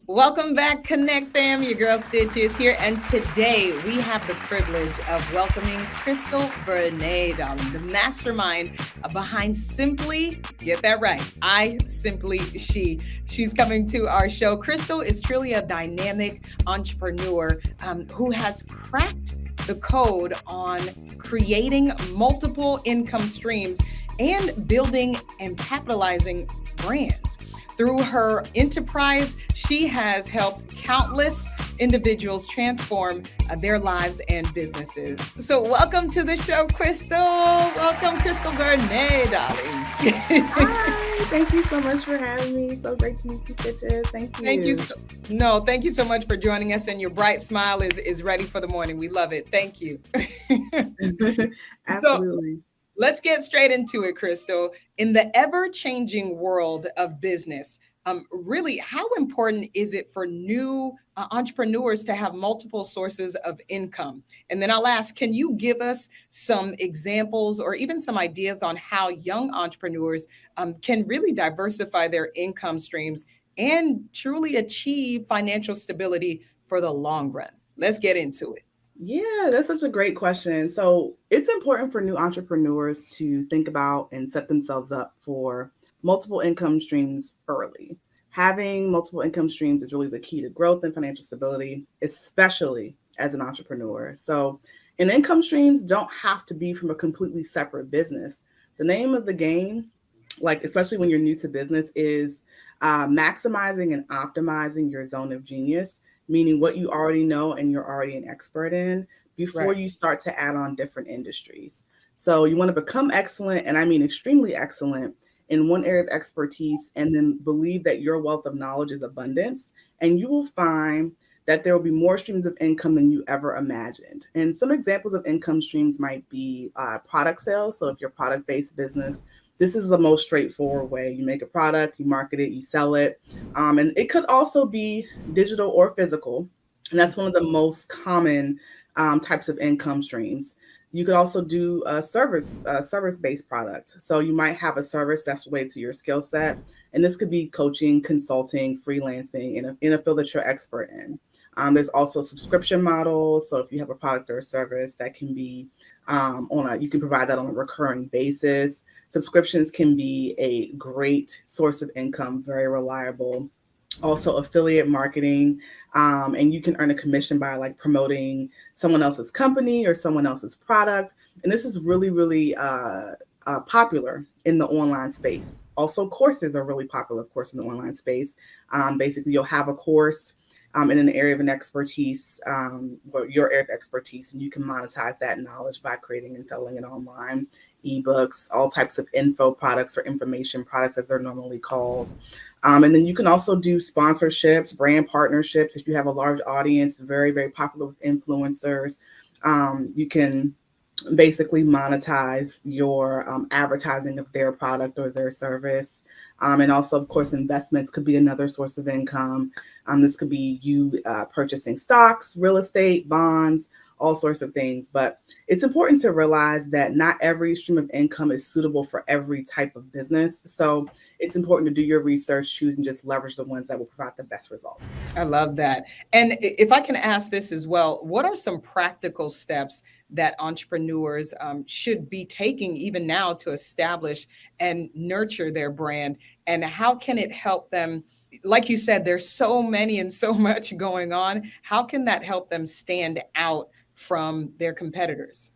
Welcome back, Connect Fam. Your girl Stitch is here, and today we have the privilege of welcoming Krystal Vernee, darling, the mastermind behind Simply. Get that right. I Simply She. She's coming to our show. Krystal is truly a dynamic entrepreneur who has cracked the code on creating multiple income streams and building and capitalizing brands. Through her enterprise, she has helped countless individuals transform their lives and businesses. So, welcome to the show, Krystal. Welcome, Krystal Vernee, darling. Hi, thank you so much for having me. So great to meet you, Stitches. Thank Thank you you. so no, thank you so much for joining us, and your bright smile is ready for the morning. We love it. Thank you. So, Absolutely. let's get straight into it, Krystal. In the ever changing world of business, really, how important is it for new entrepreneurs to have multiple sources of income? And then I'll ask, can you give us some examples or even some ideas on how young entrepreneurs can really diversify their income streams and truly achieve financial stability for the long run? Let's get into it. Yeah, that's such a great question. So it's important for new entrepreneurs to think about and set themselves up for multiple income streams early. Having multiple income streams is really the key to growth and financial stability, especially as an entrepreneur. So, and income streams don't have to be from a completely separate business. The name of the game, like especially when you're new to business, is maximizing and optimizing your zone of genius, meaning what you already know and you're already an expert in before Right. you start to add on different industries. So you want to become excellent, and I mean extremely excellent in one area of expertise, and then believe that your wealth of knowledge is abundance, and you will find that there will be more streams of income than you ever imagined. And some examples of income streams might be product sales. So if you're a product based business, this is the most straightforward way. You make a product, you market it, you sell it. And it could also be digital or physical. And that's one of the most common types of income streams. You could also do a service based product. So you might have a service that's related to your skill set, and this could be coaching, consulting, freelancing in a field that you're expert in. There's also subscription models. So if you have a product or a service that can be you can provide that on a recurring basis. Subscriptions can be a great source of income, very reliable. Also, affiliate marketing, and you can earn a commission by like promoting someone else's company or someone else's product. And this is really, really popular in the online space. Also, courses are really popular, of course, in the online space. Basically, you'll have a course in an area of an expertise, or your area of expertise, and you can monetize that knowledge by creating and selling it online. Ebooks, all types of info products or information products, as they're normally called. And then you can also do sponsorships, brand partnerships. If you have a large audience, very, very popular with influencers, you can basically monetize your advertising of their product or their service. And also, of course, investments could be another source of income. This could be you purchasing stocks, real estate, bonds, all sorts of things. But it's important to realize that not every stream of income is suitable for every type of business. So it's important to do your research, choose and just leverage the ones that will provide the best results. I love that. And if I can ask this as well, what are some practical steps that entrepreneurs should be taking even now to establish and nurture their brand? And how can it help them? Like you said, there's so many and so much going on. How can that help them stand out from their competitors?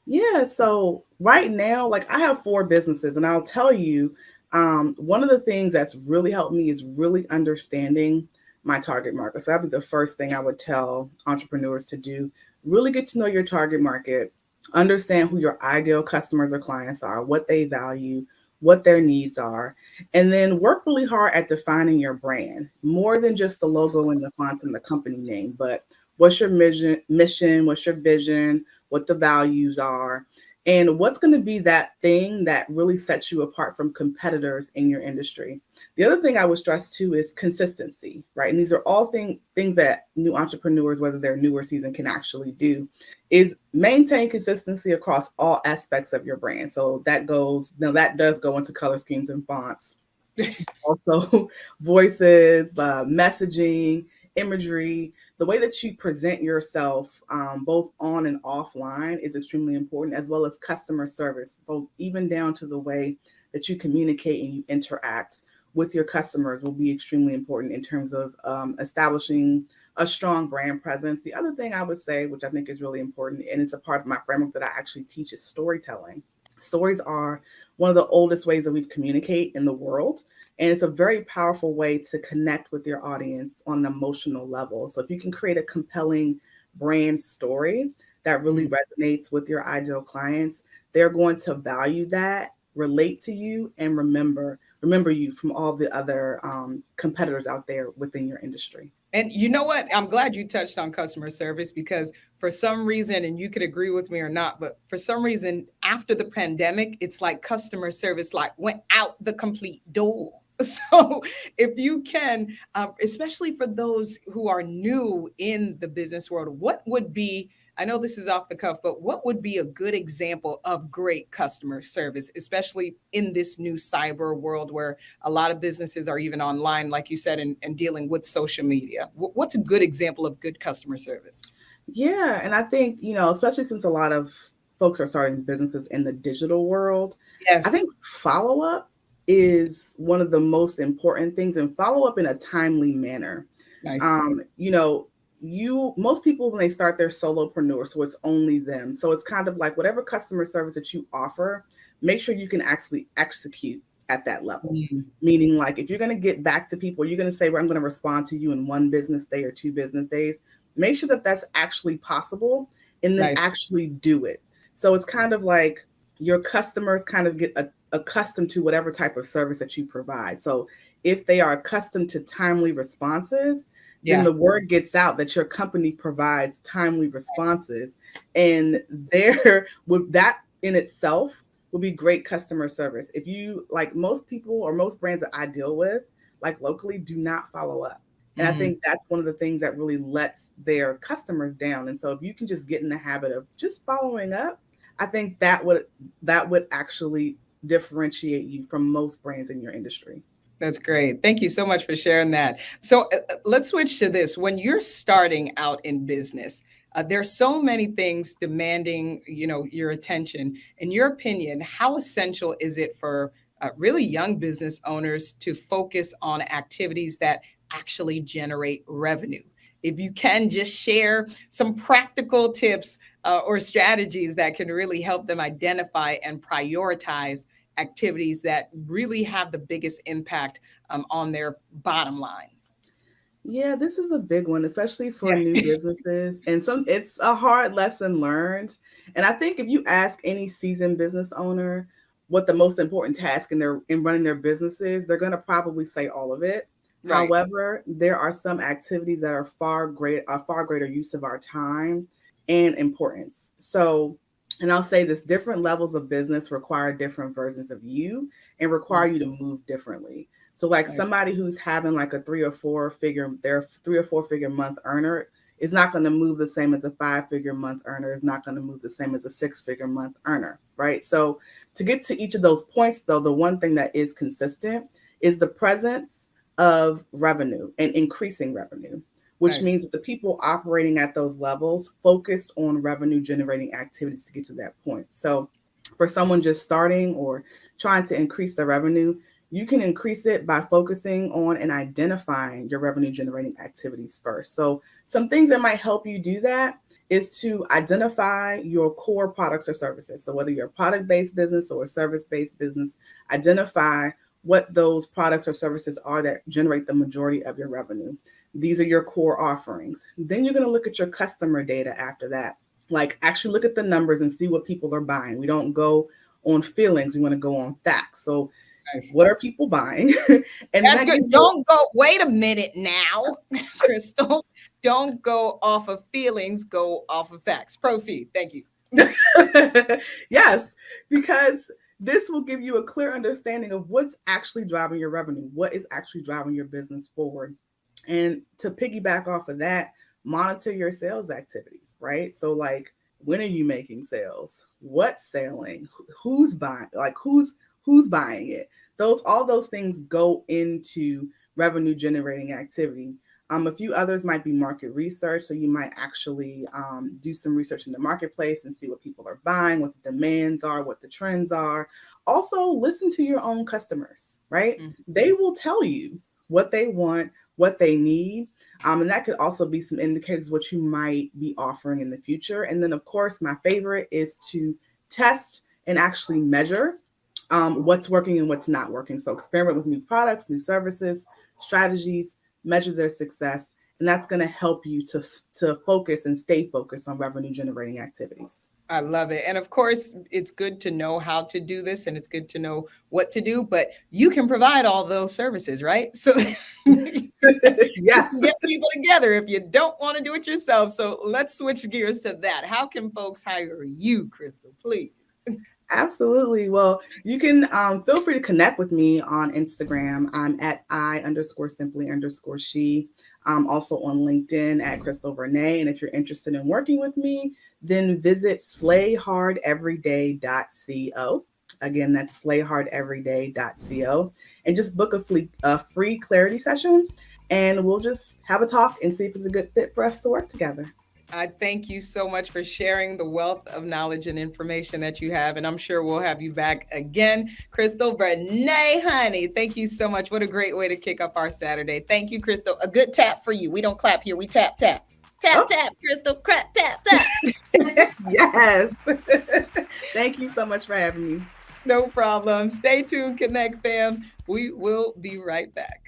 Yeah, so right now, like I have four businesses, and I'll tell you, one of the things that's really helped me is really understanding my target market. So that'd be the first thing I would tell entrepreneurs to do. Really get to know your target market, understand who your ideal customers or clients are, what they value, what their needs are, and then work really hard at defining your brand, more than just the logo and the font and the company name, but what's your mission, what's your vision, what the values are, and what's going to be that thing that really sets you apart from competitors in your industry. The other thing I would stress too is consistency, right? And these are all things that new entrepreneurs, whether they're new or seasoned, can actually do, is maintain consistency across all aspects of your brand. So that does go into color schemes and fonts, Also voices, messaging, imagery, the way that you present yourself, both on and offline, is extremely important, as well as customer service. So even down to the way that you communicate and you interact with your customers will be extremely important in terms of establishing a strong brand presence. The other thing I would say, which I think is really important, and it's a part of my framework that I actually teach, is storytelling. Stories are one of the oldest ways that we communicate in the world. And it's a very powerful way to connect with your audience on an emotional level. So if you can create a compelling brand story that really Mm. resonates with your ideal clients, they're going to value that, relate to you, and remember you from all the other competitors out there within your industry. And you know what? I'm glad you touched on customer service because for some reason, and you could agree with me or not, but for some reason, after the pandemic, it's like customer service like went out the complete door. So if you can, especially for those who are new in the business world, what would be, I know this is off the cuff, but what would be a good example of great customer service, especially in this new cyber world where a lot of businesses are even online, like you said, and dealing with social media? What's a good example of good customer service? Yeah, and I think, especially since a lot of folks are starting businesses in the digital world, I Yes. think follow up is one of the most important things, and follow up in a timely manner. Nice. You most people when they start their solopreneur, so it's only them. So it's kind of like whatever customer service that you offer, make sure you can actually execute at that level. Mm, Meaning, like, if you're going to get back to people, you're going to say, well, I'm going to respond to you in one business day or 2 business days. Make sure that that's actually possible, and then nice. actually do it. So it's kind of like your customers kind of get accustomed to whatever type of service that you provide. So if they are accustomed to timely responses, then Yeah. the word gets out that your company provides timely responses, and there with that in itself will be great customer service. If you, like, most people or most brands that I deal with, like locally, do not follow up. And I Mm, think that's one of the things that really lets their customers down. And so if you can just get in the habit of just following up, I think that would actually differentiate you from most brands in your industry. that's great. Thank you so much for sharing that. So let's switch to this. When you're starting out in business, there's so many things demanding, your attention. In your opinion, how essential is it for really young business owners to focus on activities that actually generate revenue? If you can just share some practical tips or strategies that can really help them identify and prioritize activities that really have the biggest impact on their bottom line. Yeah, this is a big one, especially for Yeah. new businesses. And it's a hard lesson learned. And I think if you ask any seasoned business owner what the most important task in running their business is, they're going to probably say all of it. Right. However, there are some activities that are far greater use of our time and importance. So, and I'll say this, different levels of business require different versions of you and require Mm, you to move differently. So like nice. somebody who's having like their 3 or 4 figure month earner is not going to move the same as a 5 figure month earner, is not going to move the same as a 6 figure month earner, right? So to get to each of those points though, the one thing that is consistent is the presence of revenue and increasing revenue, which Nice. means that the people operating at those levels focused on revenue generating activities to get to that point. So for someone just starting or trying to increase their revenue, you can increase it by focusing on and identifying your revenue generating activities first. So, some things that might help you do that is to identify your core products or services. So, whether you're a product based business or a service based business, identify what those products or services are that generate the majority of your revenue. These are your core offerings. Then you're going to look at your customer data after that. Like, actually look at the numbers and see what people are buying. We don't go on feelings, we want to go on facts. So, Nice. what are people buying? And then That's that good. gives you Don't go, wait a minute now, Crystal. Don't go off of feelings, go off of facts. Proceed. Thank you. yes, because this will give you a clear understanding of what's actually driving your revenue, what is actually driving your business forward. And to piggyback off of that, monitor your sales activities, right? So, like, when are you making sales? What's selling? Who's buying? Like, who's who's buying it. All those things go into revenue generating activity. A few others might be market research. So you might actually do some research in the marketplace and see what people are buying, what the demands are, what the trends are. Also, listen to your own customers, right? Mhm. They will tell you what they want, what they need. And that could also be some indicators what you might be offering in the future. And then, of course, my favorite is to test and actually measure what's working and what's not working. So experiment with new products, new services, strategies, measure their success, and that's going to help you to focus and stay focused on revenue generating activities. I love it. And of course, it's good to know how to do this and it's good to know what to do, but you can provide all those services, right? So you Yes. can get people together if you don't want to do it yourself. So let's switch gears to that. How can folks hire you, Krystal, please? Absolutely. Well, you can feel free to connect with me on Instagram. I'm at I_simply_she. I'm also on LinkedIn at Krystal Vernee. And if you're interested in working with me, then visit slayhardeveryday.co. Again, that's slayhardeveryday.co. And just book a free clarity session. And we'll just have a talk and see if it's a good fit for us to work together. I thank you so much for sharing the wealth of knowledge and information that you have. And I'm sure we'll have you back again. Krystal Vernee, honey, thank you so much. What a great way to kick up our Saturday. Thank you, Krystal. A good tap for you. We don't clap here, we tap, tap. Tap, Oh, tap, Krystal. Crap, tap, tap. yes. Thank you so much for having me. No problem. Stay tuned, Connect fam. We will be right back.